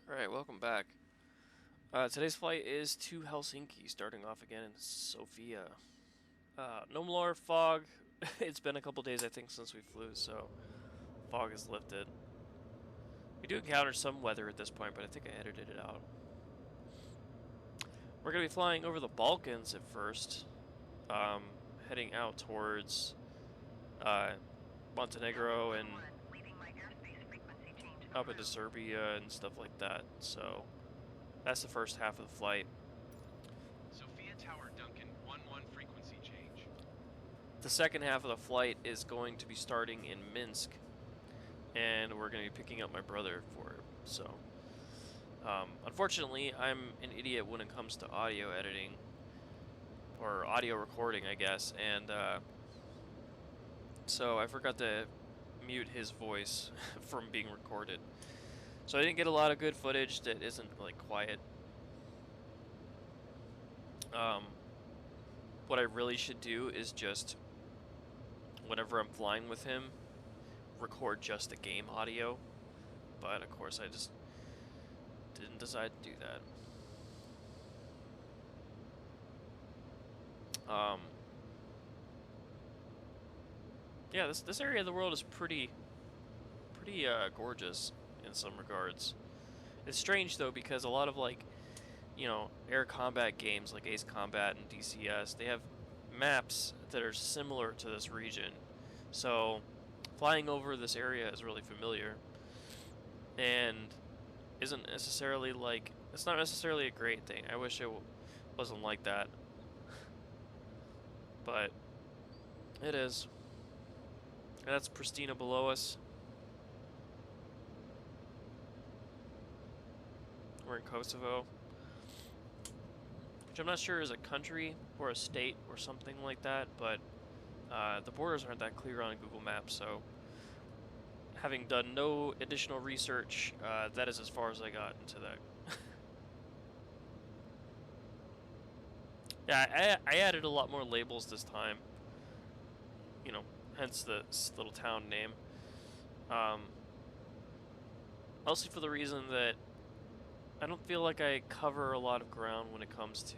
Alright, welcome back. Today's flight is to Helsinki, starting off again in Sofia. No more fog. It's been a couple days, I think, since we flew, so fog is lifted. We do encounter some weather at this point, but I think I edited it out. We're going to be flying over the Balkans at first, heading out towards uh, Montenegro and up into Serbia and stuff like that, so that's the first half of the flight. Sofia Tower Duncan 1-1 frequency change. The second half of the flight is going to be starting in Minsk, and we're going to be picking up my brother for it. So, unfortunately, I'm an idiot when it comes to audio editing, or audio recording, I guess, and so I forgot to mute his voice from being recorded. So I didn't get a lot of good footage that isn't, like, quiet. What I really should do is just, whenever I'm flying with him, record just the game audio, but of course I just didn't decide to do that. Yeah, this area of the world is pretty gorgeous in some regards. It's strange though because a lot of, like, air combat games like Ace Combat and DCS, they have maps that are similar to this region. So flying over this area is really familiar and isn't necessarily like, it's not necessarily a great thing. I wish it wasn't like that, but it is. And that's Pristina below us. We're in Kosovo, which I'm not sure is a country or a state or something like that, but the borders aren't that clear on Google Maps, so having done no additional research, that is as far as I got into that. Yeah, I added a lot more labels this time, hence the little town name. Mostly for the reason that I don't feel like I cover a lot of ground when it comes to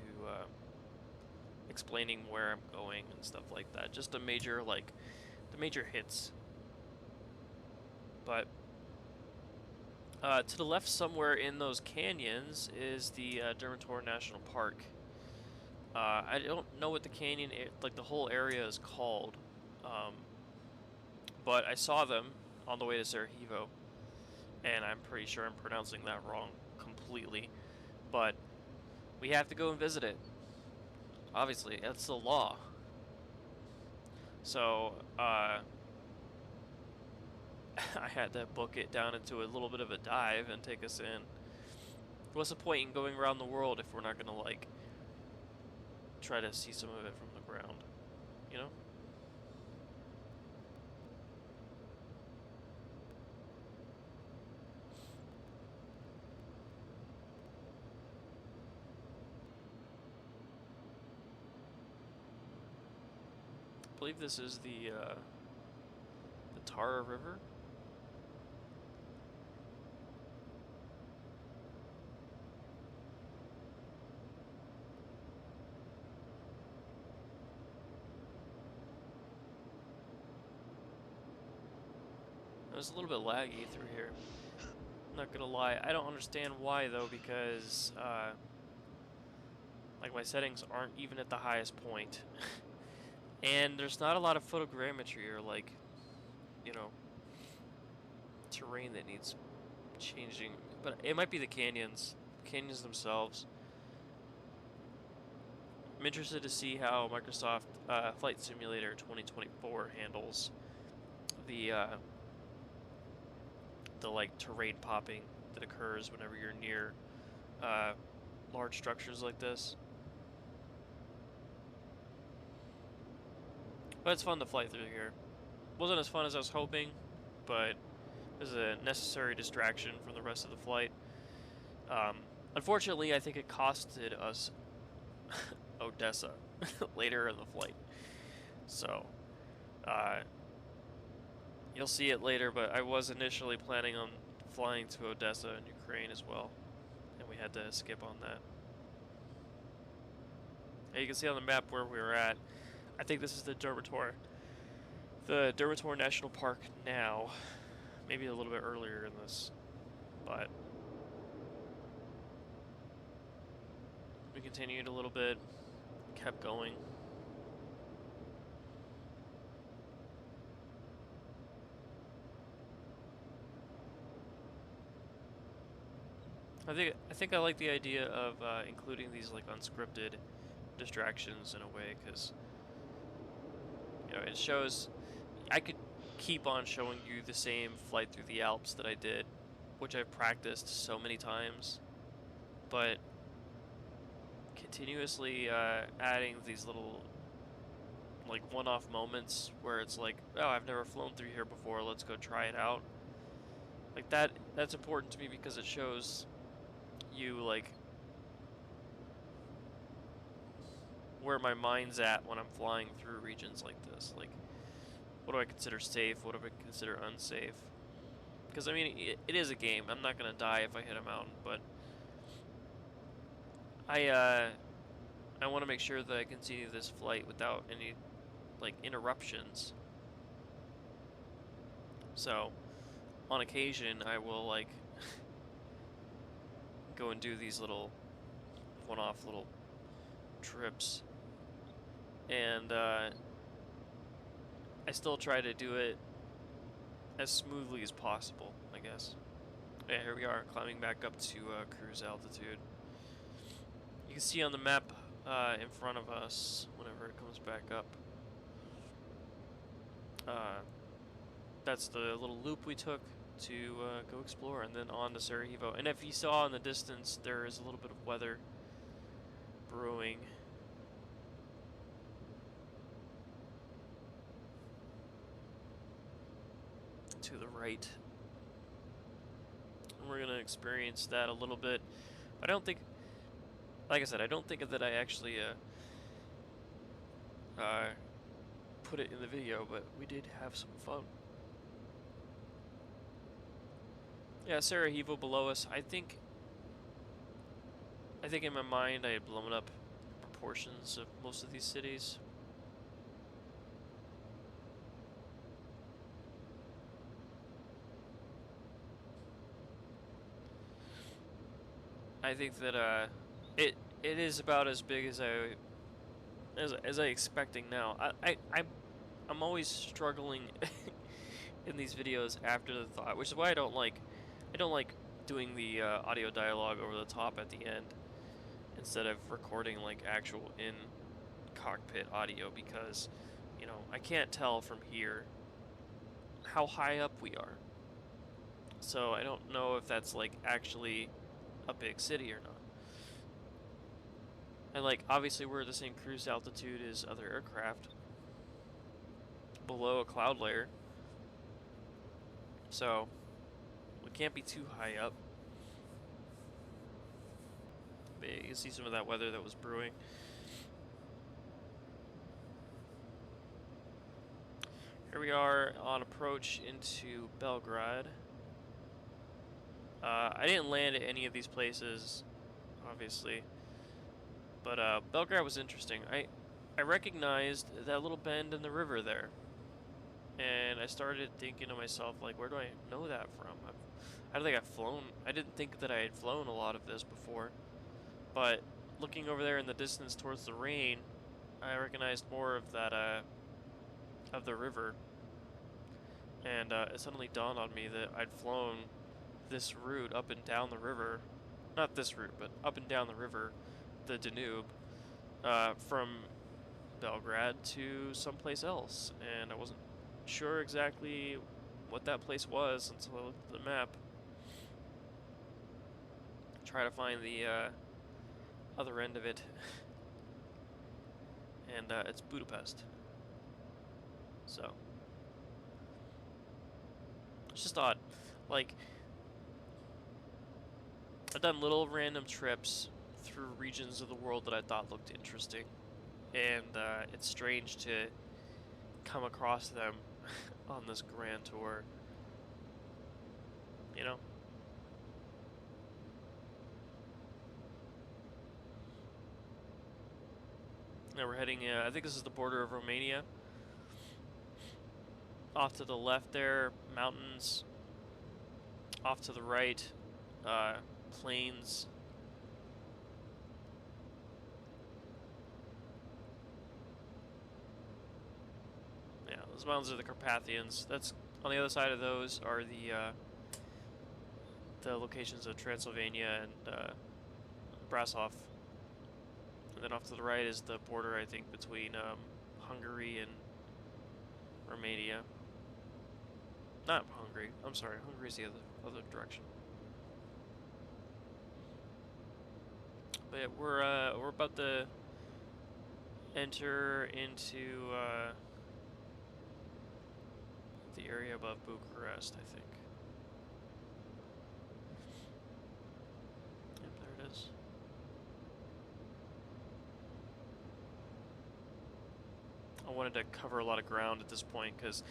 explaining where I'm going and stuff like that. Just the major hits. But to the left somewhere in those canyons is the Dermator National Park. I don't know what the canyon, like the whole area is called, but I saw them on the way to Sarajevo, and I'm pretty sure I'm pronouncing that wrong completely, but we have to go and visit it. Obviously, that's the law. So, I had to book it down into a little bit of a dive and take us in. What's the point in going around the world if we're not gonna, like, try to see some of it from the ground, you know? I believe this is the Tara River. It was a little bit laggy through here. I'm not gonna lie. I don't understand why though, because like my settings aren't even at the highest point. And there's not a lot of photogrammetry or, like, terrain that needs changing. But it might be the canyons themselves. I'm interested to see how Microsoft Flight Simulator 2024 handles the like terrain popping that occurs whenever you're near large structures like this. But it's fun to fly through here. Wasn't as fun as I was hoping, but it was a necessary distraction from the rest of the flight. Unfortunately, I think it costed us Odessa later in the flight. So, you'll see it later, but I was initially planning on flying to Odessa in Ukraine as well, and we had to skip on that. And you can see on the map where we were at. I think this is the Dermator National Park now. Maybe a little bit earlier in this, but we continued a little bit, kept going. I think I like the idea of including these like unscripted distractions in a way, because it shows. I could keep on showing you the same flight through the Alps that I did, which I've practiced so many times, but continuously adding these little like one-off moments where it's like, oh, I've never flown through here before, let's go try it out. Like that's important to me because it shows you like where my mind's at when I'm flying through regions like this. Like, what do I consider safe? What do I consider unsafe? Because I mean, it is a game. I'm not gonna die if I hit a mountain, but I want to make sure that I continue this flight without any like interruptions. So, on occasion, I will like go and do these little one-off little trips, and I still try to do it as smoothly as possible, I guess. Yeah, here we are, climbing back up to cruise altitude. You can see on the map in front of us, whenever it comes back up, that's the little loop we took to go explore, and then on to Sarajevo. And if you saw in the distance, there is a little bit of weather brewing. To the right. And we're going to experience that a little bit. I don't think, like I said, I don't think that I actually put it in the video, but we did have some fun. Yeah, Sarajevo below us. I think in my mind I had blown up proportions of most of these cities. I think that it is about as big as I expecting now. I'm always struggling in these videos after the thought, which is why I don't like doing the audio dialogue over the top at the end instead of recording like actual in cockpit audio, because I can't tell from here how high up we are. So I don't know if that's like actually a big city or not. And like obviously we're at the same cruise altitude as other aircraft below a cloud layer. So we can't be too high up. But you can see some of that weather that was brewing. Here we are on approach into Belgrade. I didn't land at any of these places, obviously, but Belgrade was interesting. I recognized that little bend in the river there, and I started thinking to myself, like, where do I know that from? I don't think I've flown. I didn't think that I had flown a lot of this before, but looking over there in the distance towards the rain, I recognized more of that of the river, and it suddenly dawned on me that I'd flown this route up and down the river, not this route, but up and down the river, the Danube, from Belgrade to someplace else, and I wasn't sure exactly what that place was until I looked at the map. Try to find the other end of it, and it's Budapest. So it's just odd, like, I've done little random trips through regions of the world that I thought looked interesting, and it's strange to come across them on this grand tour. Now we're heading, I think this is the border of Romania. Off to the left there, mountains. Off to the right, plains. Yeah, those mountains are the Carpathians. That's on the other side of those are the locations of Transylvania and Brasov. And then off to the right is the border, I think, between Hungary and Romania. Not Hungary. I'm sorry. Hungary's the other direction. But yeah, we're about to enter into the area above Bucharest, I think. Yep, there it is. I wanted to cover a lot of ground at this point because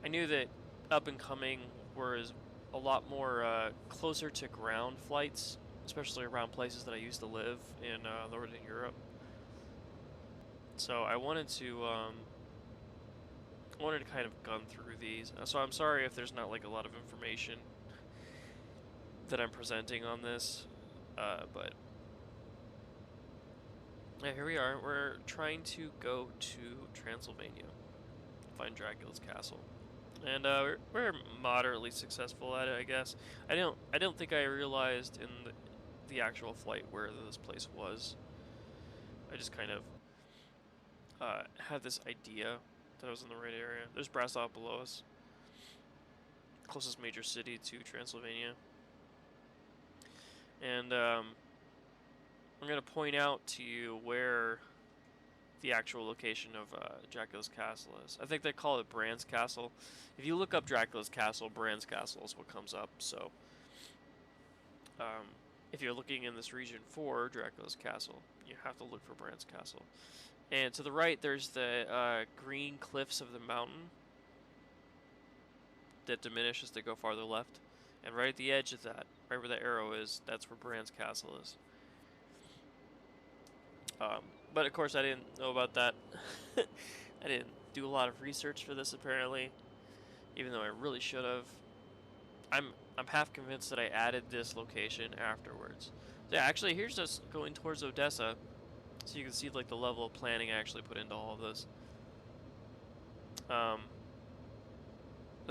I knew that up and coming was a lot more closer to ground flights, especially around places that I used to live in Northern Europe. So I wanted to kind of gun through these. So I'm sorry if there's not like a lot of information that I'm presenting on this, but yeah, here we are. We're trying to go to Transylvania, find Dracula's castle, and we're moderately successful at it, I guess. I don't think I realized in the actual flight where this place was. I just kind of had this idea that I was in the right area. There's Brasov below us, closest major city to Transylvania, and I'm going to point out to you where the actual location of Dracula's castle is. I think they call it Bran's Castle. If you look up Dracula's castle, Bran's Castle is what comes up. So, if you're looking in this region for Dracula's castle, you have to look for Bran's Castle. And to the right, there's the green cliffs of the mountain that diminish as they go farther left. And right at the edge of that, right where the arrow is, that's where Bran's Castle is. But of course I didn't know about that. I didn't do a lot of research for this apparently, even though I really should have. I'm half convinced that I added this location afterwards. So yeah, actually here's us going towards Odessa, so you can see like the level of planning I actually put into all of this. But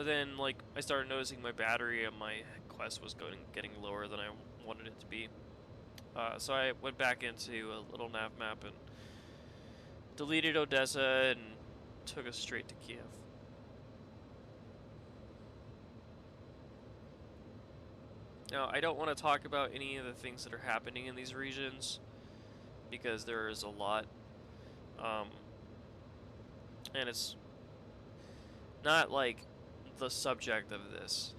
then like I started noticing my battery on my quest was getting lower than I wanted it to be. So I went back into a little nav map and deleted Odessa and took us straight to Kiev. Now, I don't want to talk about any of the things that are happening in these regions because there is a lot. And it's not like the subject of this.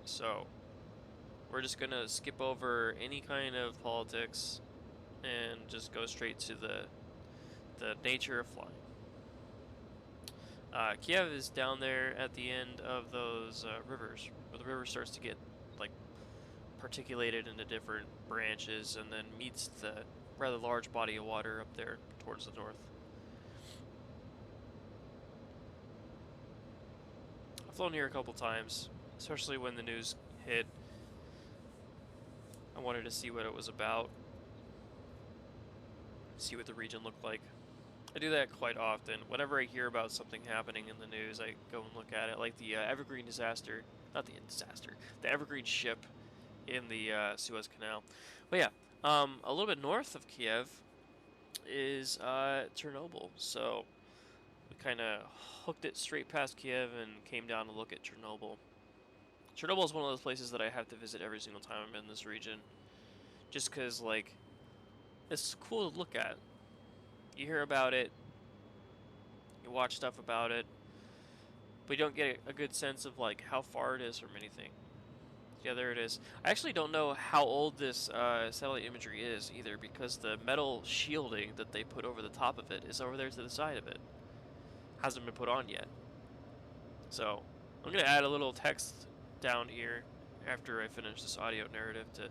So we're just going to skip over any kind of politics and just go straight to the nature of flying. Kiev is down there at the end of those rivers, where the river starts to get like particulated into different branches and then meets the rather large body of water up there towards the north. I've flown here a couple times, especially when the news hit. I wanted to see what it was about, see what the region looked like. I do that quite often. Whenever I hear about something happening in the news, I go and look at it, like the Evergreen disaster, not the disaster, the Evergreen ship in the Suez Canal. But yeah, a little bit north of Kiev is Chernobyl, so we kind of hooked it straight past Kiev and came down to look at Chernobyl. Chernobyl is one of those places that I have to visit every single time I'm in this region, just because, like, it's cool to look at. You hear about it, you watch stuff about it, but you don't get a good sense of, like, how far it is from anything. Yeah, there it is. I actually don't know how old this satellite imagery is, either, because the metal shielding that they put over the top of it is over there to the side of it. Hasn't been put on yet. So, I'm going to add a little text down here after I finish this audio narrative to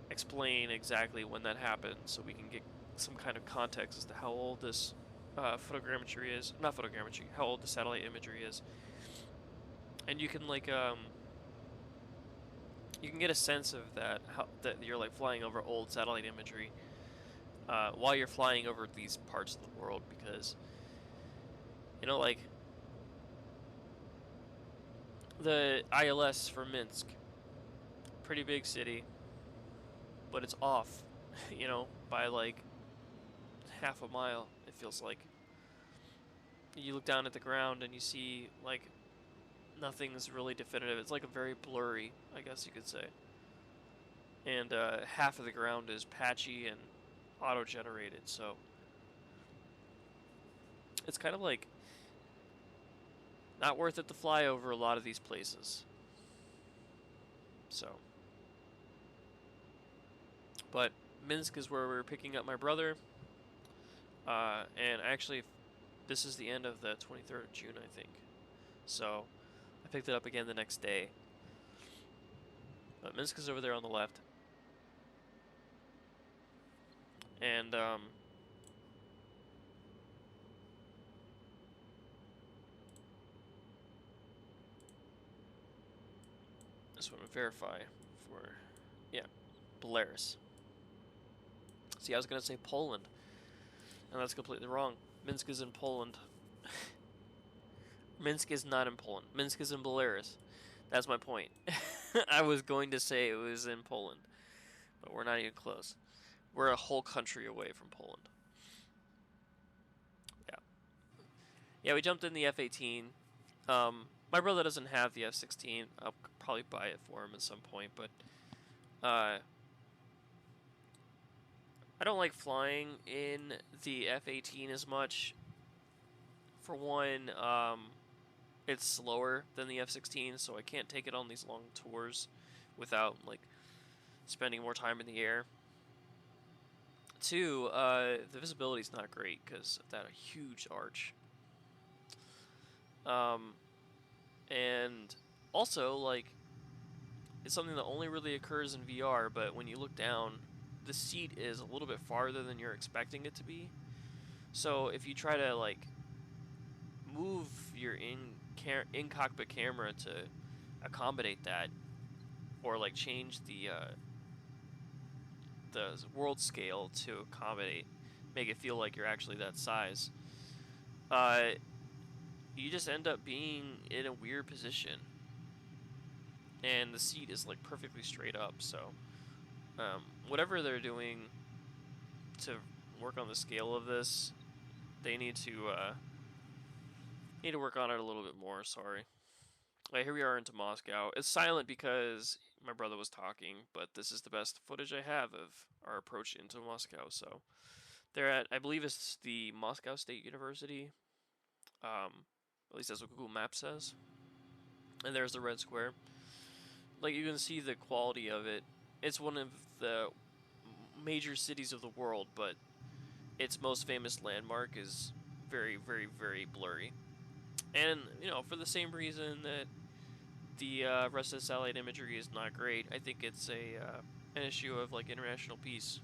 explain exactly when that happened, so we can get some kind of context as to how old this photogrammetry is. Not photogrammetry, how old the satellite imagery is. And you can like you can get a sense of that, how that you're like flying over old satellite imagery while you're flying over these parts of the world, because you know, like the ILS for Minsk, pretty big city, but it's off, you know, by like half a mile, it feels like. You look down at the ground and you see like nothing's really definitive. It's like a very blurry, I guess you could say. And half of the ground is patchy and auto-generated, so it's kind of like not worth it to fly over a lot of these places. So, but Minsk is where we're picking up my brother, and actually this is the end of the 23rd of June, I think. So I picked it up again the next day. But Minsk is over there on the left. And just want to verify for, yeah, Belarus. See, I was going to say Poland, and that's completely wrong. Minsk is in Poland. Minsk is not in Poland. Minsk is in Belarus. That's my point. I was going to say it was in Poland, but we're not even close. We're a whole country away from Poland. Yeah. Yeah, we jumped in the F-18. My brother doesn't have the F-16. I'll probably buy it for him at some point, but I don't like flying in the F-18 as much. For one, it's slower than the F-16, so I can't take it on these long tours without like spending more time in the air. Two, the visibility's not great because of that huge arch. And also, like, it's something that only really occurs in VR, but when you look down, the seat is a little bit farther than you're expecting it to be. So if you try to, like, move your in-cockpit camera to accommodate that, or, like, change the world scale to accommodate, make it feel like you're actually that size, you just end up being in a weird position. And the seat is like perfectly straight up, so whatever they're doing to work on the scale of this, they need to work on it a little bit more. Sorry. Right, here we are into Moscow. It's silent because my brother was talking, but this is the best footage I have of our approach into Moscow. So they're at, I believe it's the Moscow State University. At least that's what Google Maps says. And there's the red square. Like, you can see the quality of it. It's one of the major cities of the world, but its most famous landmark is very, very, very blurry. And, you know, for the same reason that the rest of the satellite imagery is not great, I think it's an issue of, like, international peace.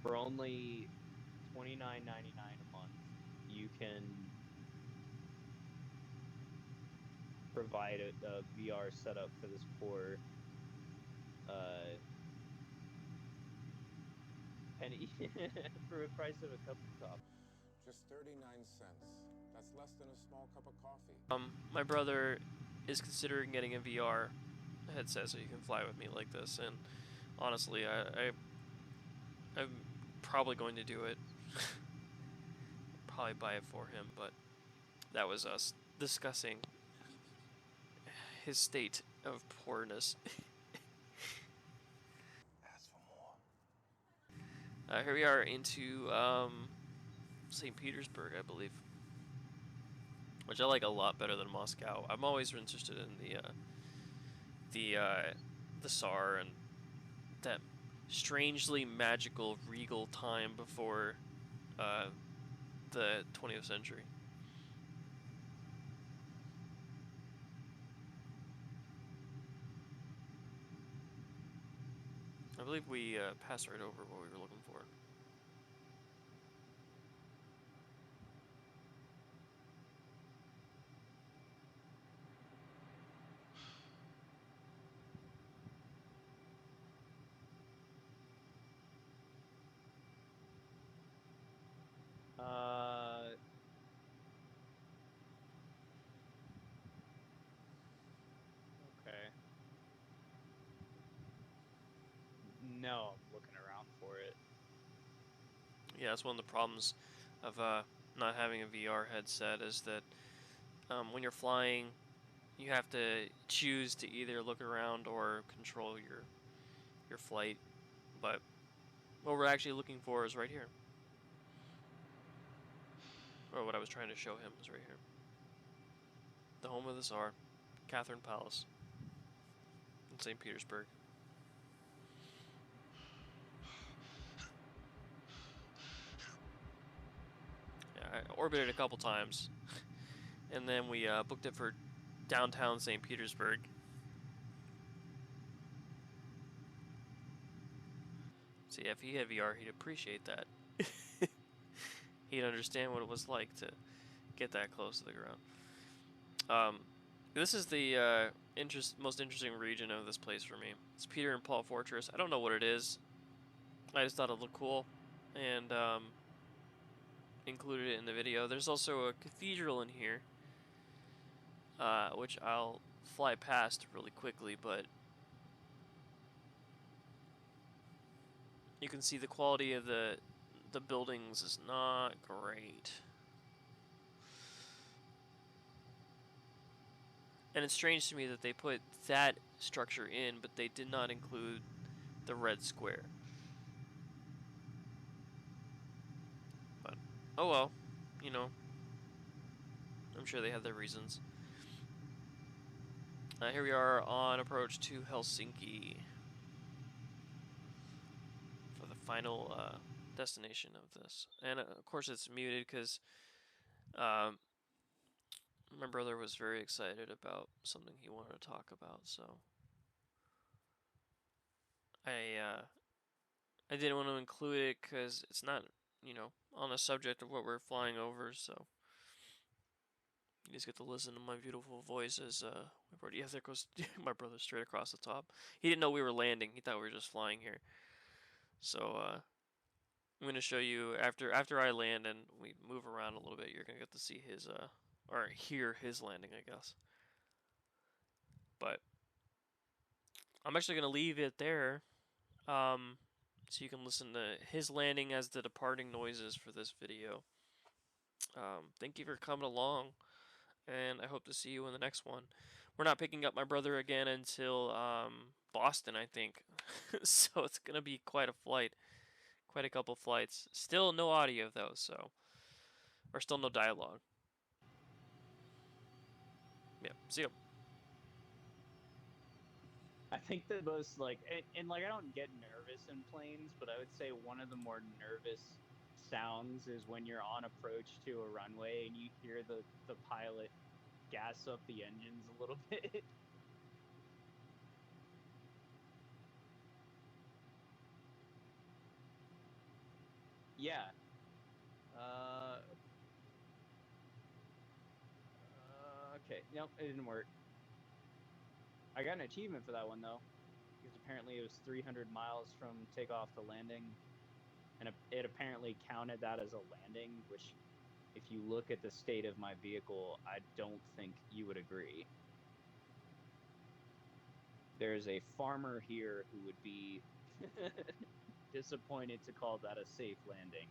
For only $29.99 a month, you can provide a VR setup for this poor penny for a price of a cup of coffee. Just 39 cents. That's less than a small cup of coffee. My brother is considering getting a VR headset so he can fly with me like this, and honestly, I'm probably going to do it. Probably buy it for him, but that was us discussing his state of poorness. Ask for more. Here we are into St. Petersburg, I believe, which I like a lot better than Moscow. I'm always interested in the Tsar and that strangely magical regal time before the 20th century. I believe we passed right over what we were looking for. Okay. No, I'm looking around for it. Yeah, that's one of the problems of not having a VR headset is that when you're flying, you have to choose to either look around or control your flight. But what we're actually looking for is right here. Or what I was trying to show him is right here. The home of the Tsar, Catherine Palace, in St. Petersburg. Yeah, I orbited a couple times, and then we booked it for downtown St. Petersburg. See, if he had VR, he'd appreciate that. He'd understand what it was like to get that close to the ground. This is the most interesting region of this place for me. It's Peter and Paul Fortress. I don't know what it is. I just thought it looked cool, and included it in the video. There's also a cathedral in here, which I'll fly past really quickly, but you can see the quality of the buildings is not great. And it's strange to me that they put that structure in, but they did not include the red square. But, oh well, you know, I'm sure they have their reasons. Here we are on approach to Helsinki for the final destination of this. And of course it's muted because my brother was very excited about something he wanted to talk about, so I didn't want to include it because it's not, on the subject of what we're flying over, so you just get to listen to my beautiful voice as my brother. Yeah, there goes my brother straight across the top. He didn't know we were landing. He thought we were just flying here. So I'm gonna show you after I land and we move around a little bit. You're gonna get to see his or hear his landing, I guess. But I'm actually gonna leave it there, so you can listen to his landing as the departing noises for this video. Thank you for coming along, and I hope to see you in the next one. We're not picking up my brother again until Boston, I think. So it's gonna be quite a flight, quite a couple flights. Still no audio though, so or still no dialogue. Yeah, see you. I think the most and like I don't get nervous in planes, but I would say one of the more nervous sounds is when you're on approach to a runway and you hear the pilot gas up the engines a little bit. Yeah. Okay. Nope, it didn't work. I got an achievement for that one though, because apparently it was 300 miles from takeoff to landing, and it apparently counted that as a landing, which, if you look at the state of my vehicle, I don't think you would agree. There's a farmer here who would be disappointed to call that a safe landing.